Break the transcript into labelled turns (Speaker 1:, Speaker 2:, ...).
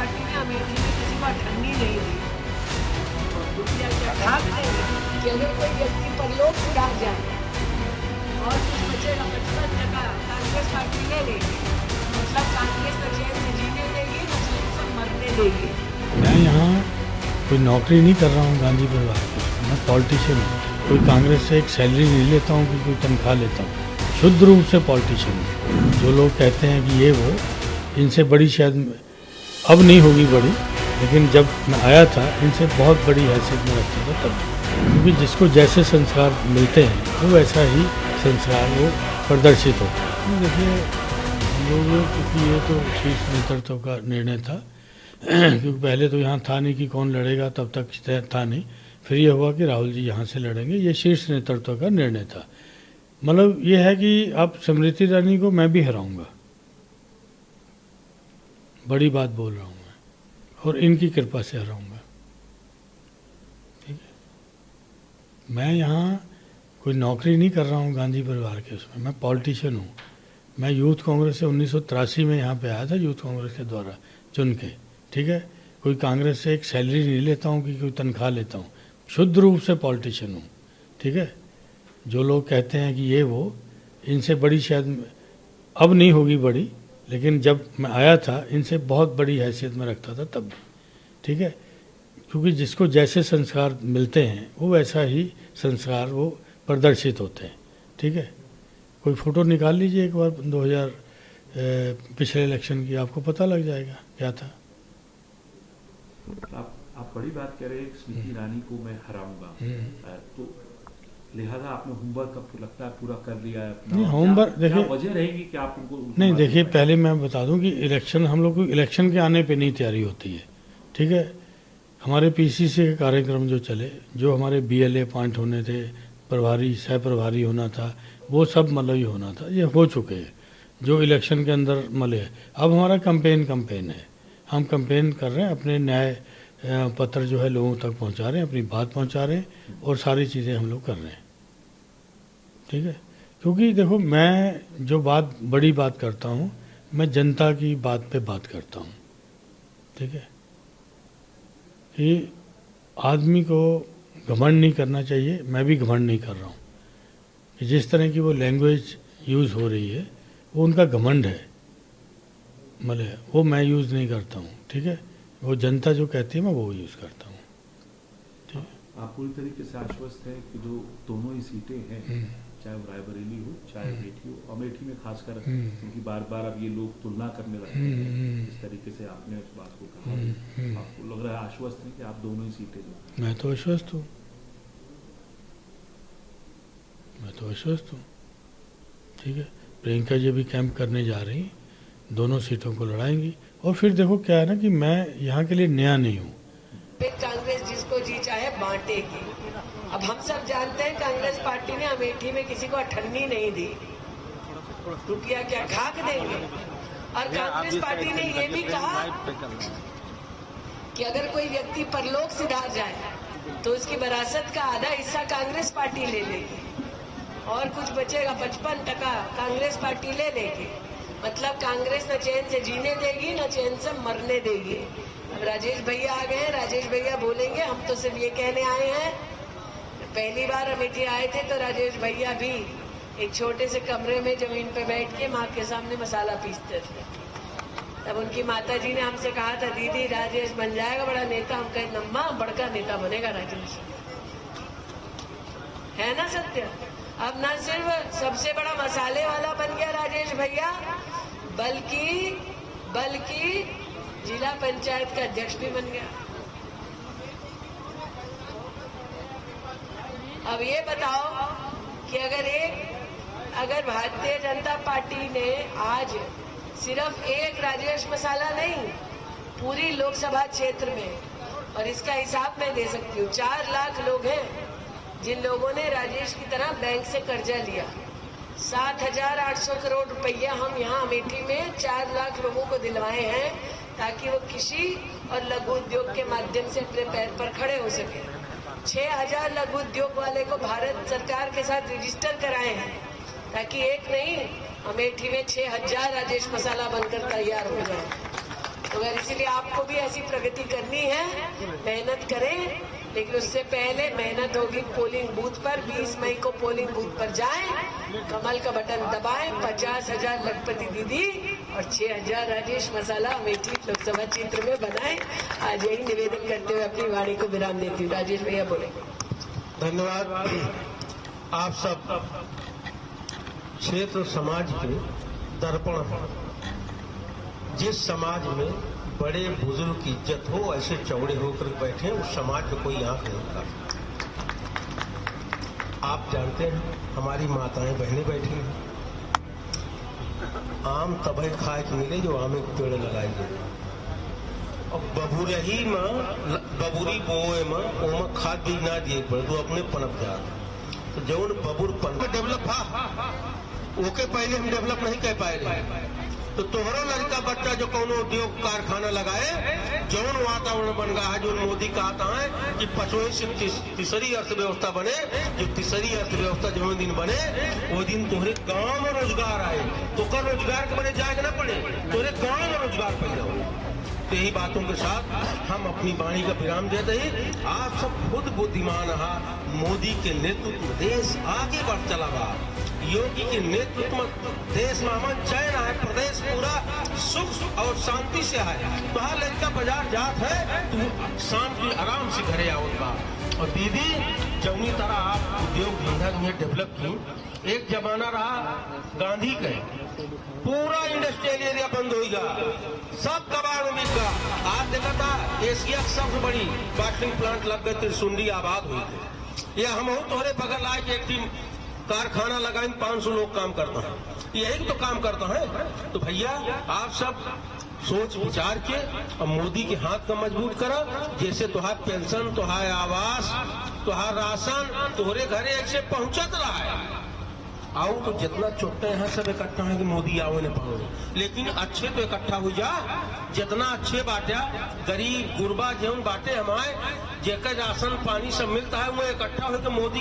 Speaker 1: Party ने अमेठी में किसी को अठन्नी नहीं दी। रुपया क्या खाक देंगे कि अगर कोई व्यक्ति परलोक सिधार जाए और कुछ बचेगा 55% कांग्रेस पार्टी ले लेगी। मतलब कांग्रेस न चैन से जीने देगी न चैन से मरने देगी।
Speaker 2: मैं यहाँ कोई नौकरी नहीं कर रहा हूँ गांधी परिवार की, मैं पॉलिटिशियन हूँ। कोई कांग्रेस से एक सैलरी नहीं लेता हूँ कि कोई तनख्वाह लेता हूँ। शुद्ध रूप से पॉलिटिशियन हूँ। जो लोग कहते हैं कि ये वो, इनसे बड़ी शायद अब नहीं होगी बड़ी, लेकिन जब मैं आया था इनसे बहुत बड़ी हैसियत में रखता था तब। क्योंकि जिसको जैसे संस्कार मिलते हैं वो वैसा ही संस्कार वो प्रदर्शित होता है। देखिए लोग, क्योंकि ये तो शीर्ष नेतृत्व का निर्णय था क्योंकि पहले तो यहाँ था नहीं कि कौन लड़ेगा, तब तक था नहीं। फिर ये हुआ कि राहुल जी यहाँ से लड़ेंगे, ये शीर्ष नेतृत्व का निर्णय था। मतलब ये है कि अब स्मृति ईरानी को मैं भी हराऊंगा, बड़ी बात बोल रहा हूँ मैं, और इनकी कृपा से हराऊंगा। ठीक है, मैं यहाँ कोई नौकरी नहीं कर रहा हूँ गांधी परिवार के उसमें, मैं पॉलिटिशियन हूँ। मैं यूथ कांग्रेस से 1983 में यहाँ पे आया था, यूथ कांग्रेस के द्वारा चुन के। ठीक है, कोई कांग्रेस से एक सैलरी नहीं लेता हूँ कि कोई तनख्वाह लेता हूँ। शुद्ध रूप से पॉलिटिशियन हूँ। ठीक है, जो लोग कहते हैं कि ये वो, इनसे बड़ी शायद अब नहीं होगी बड़ी, लेकिन जब मैं आया था इनसे बहुत बड़ी हैसियत में रखता था तब। ठीक है, क्योंकि जिसको जैसे संस्कार मिलते हैं वो वैसा ही संस्कार वो प्रदर्शित होते हैं। ठीक है, कोई फ़ोटो निकाल लीजिए एक बार 2000 पिछले इलेक्शन की, आपको पता लग जाएगा क्या था।
Speaker 3: आप बड़ी बात कह रहे हैं, स्मृति ईरानी को मैं हराऊंगा, तो लिहाजा आपने होमवर्क आपको लगता है पूरा कर लिया है अपना?
Speaker 2: नहीं, होमवर्क देखिए,
Speaker 3: वजह रहेगी कि आप उनको
Speaker 2: नहीं देखिए, पहले मैं बता दूं कि इलेक्शन, हम लोग को इलेक्शन के आने पे नहीं तैयारी होती है। ठीक है, हमारे पीसीसी के कार्यक्रम जो चले, जो हमारे बीएलए पॉइंट होने थे, प्रभारी सह प्रभारी होना था, वो सब मतलब ही होना था, ये हो चुके हैं जो इलेक्शन के अंदर मले। अब हमारा कैंपेन है, हम कैंपेन कर रहे हैं, अपने न्याय पत्र जो है लोगों तक पहुंचा रहे हैं, अपनी बात पहुंचा रहे हैं और सारी चीज़ें हम लोग कर रहे हैं। ठीक है, क्योंकि देखो मैं जो बात बड़ी बात करता हूँ, मैं जनता की बात पे बात करता हूँ। ठीक है, कि आदमी को घमंड नहीं करना चाहिए, मैं भी घमंड नहीं कर रहा हूँ कि जिस तरह की वो लैंग्वेज यूज़ हो रही है वो उनका घमंड है, मतलब वो मैं यूज़ नहीं करता हूँ। ठीक है, वो जनता जो कहती है मैं वो यूज़ करता हूँ। ठीक है,
Speaker 3: आप पूरी तरीके से आश्वस्त हैं कि जो दोनों ही सीटें हैं, चाहे वो रायबरेली हो चाहे अमेठी हो, अमेठी में खासकर क्योंकि बार बार अब ये लोग तुलना करने लगते हैं, इस तरीके से आपने उस बात को कहा, आपको लग रहा है आश्वस्त हैं कि आप दोनों ही सीटें जो?
Speaker 2: मैं तो आश्वस्त हूँ, मैं तो आश्वस्त हूँ। ठीक है, प्रियंका जी भी कैंप करने जा रही, दोनों सीटों को लड़ाएंगी। और फिर देखो क्या है ना कि मैं यहाँ के लिए नया नहीं हूँ।
Speaker 1: कांग्रेस जिसको जी चाहे बांटेगी। अब हम सब जानते हैं कांग्रेस पार्टी ने अमेठी में किसी को अठन्नी नहीं दी। रुपया क्या खाक देंगे। और कांग्रेस पार्टी ने ये भी कहा कि अगर कोई व्यक्ति परलोक सिधार जाए तो उसकी विरासत का आधा हिस्सा कांग्रेस पार्टी ले लेगी और कुछ बचेगा 55% कांग्रेस पार्टी ले लेगी। मतलब कांग्रेस न चैन से जीने देगी न चैन से मरने देगी। अब राजेश भैया आ गए हैं, राजेश भैया बोलेंगे। हम तो सिर्फ ये कहने आए हैं, पहली बार अमेठी आए थे तो राजेश भैया भी एक छोटे से कमरे में जमीन पे बैठ के माँ के सामने मसाला पीसते थे। तब उनकी माता जी ने हमसे कहा था, दीदी राजेश बन जाएगा बड़ा नेता। हम कहे नम्मा बड़का नेता बनेगा राजेश, है ना सत्य। अब न सिर्फ सबसे बड़ा मसाले वाला बन गया राजेश भैया, बल्कि जिला पंचायत का अध्यक्ष भी बन गया। अब ये बताओ कि अगर भारतीय जनता पार्टी ने आज सिर्फ एक राजेश मसाला नहीं, पूरी लोकसभा क्षेत्र में, और इसका हिसाब मैं दे सकती हूँ, 4 लाख लोग हैं जिन लोगों ने राजेश की तरह बैंक से कर्जा लिया। 7,800 करोड़ रुपया हम यहाँ अमेठी में 4 लाख लोगों को दिलवाए हैं ताकि वो कृषि और लघु उद्योग के माध्यम से अपने पैर पर खड़े हो सके। 6,000 लघु उद्योग वाले को भारत सरकार के साथ रजिस्टर कराए हैं ताकि एक नहीं, अमेठी में 6,000 राजेश मसाला बनकर तैयार हो जाए। तो अगर इसीलिए आपको भी ऐसी प्रगति करनी है, मेहनत करें, लेकिन उससे पहले मेहनत होगी पोलिंग बूथ पर। 20 मई को पोलिंग बूथ पर जाएं, कमल का बटन दबाएं, 50,000 लखपति दीदी और 6,000 राजेश मसाला अमेठी लोकसभा क्षेत्र में बनाएं। आज यही निवेदन करते हुए अपनी वाणी को विराम देती हूँ। राजेश भैया बोले।
Speaker 4: धन्यवाद। आप सब क्षेत्र समाज के दर्पण हैं। जिस समाज में बड़े बुजुर्ग की इज्जत हो, ऐसे चौड़े होकर बैठे, उस समाज में कोई आंख नहीं कर। आप जानते हैं हमारी माताएं बहनें बैठी हैं, आम तबे खाए के मिले जो आम के पेड़ लगाएंगे, और बबूरही में बबूरी बोए में ओम खाद भी ना दिए पड़े तो अपने पनप जा। तो जौन बबूर पन डेवलप ओके पहले हम डेवलप नहीं कर पाए। तो तोहरो लड़का बच्चा जो कोनो उद्योग कारखाना लगाए, जौन वातावरण बन गया है, जो मोदी कहता है कि 5वीं से तीसरी अर्थव्यवस्था बने, जो तीसरी अर्थव्यवस्था जो दिन बने वो दिन तुम्हारे गांव में रोजगार आए। तो कर रोजगार के बने जाएगा ना पड़े, तुम्हारे गांव में रोजगार पैदा हो। तो यही बातों के साथ हम अपनी वाणी का विराम देते ही आप सब खुद बुद्धिमान रहा। मोदी के नेतृत्व में देश आगे बढ़ चला बा। योगी के नेतृत्व में देश में अमन चैन है, प्रदेश पूरा सुख और शांति से है। तो हर लड़का बाजार जात है तो शाम की आराम से घरे आवत बा। और दीदी जौनी तरह आप उद्योग धंधा में डेवलप की, एक जमाना रहा गांधी के, पूरा इंडस्ट्रियल एरिया बंद हो गया, सब कबाड़ में बिक गया। आज देखा था एशिया की सबसे बड़ी बॉटलिंग प्लांट लग गए, त्रिशुंडी आबाद हुई थे। यह हम तोहरे बगल आए कि एक टीम कारखाना लगाए 500 लोग काम करता है, यही तो काम करता है। तो भैया आप सब सोच विचार के और मोदी के हाथ का मजबूत करा। जैसे तुहार पेंशन, तुहार आवास, तुहार राशन तोहरे घरे ऐसे पहुंचत रहा है। आओ तो जितना चोटे हैं सब इकट्ठा है कि मोदी आओ ने पाओ, लेकिन अच्छे तो इकट्ठा हो जा। जितना अच्छे बांटा, गरीब गुरबा जौन बाटे हमारे जेकर राशन पानी सब मिलता है वो इकट्ठा होकर मोदी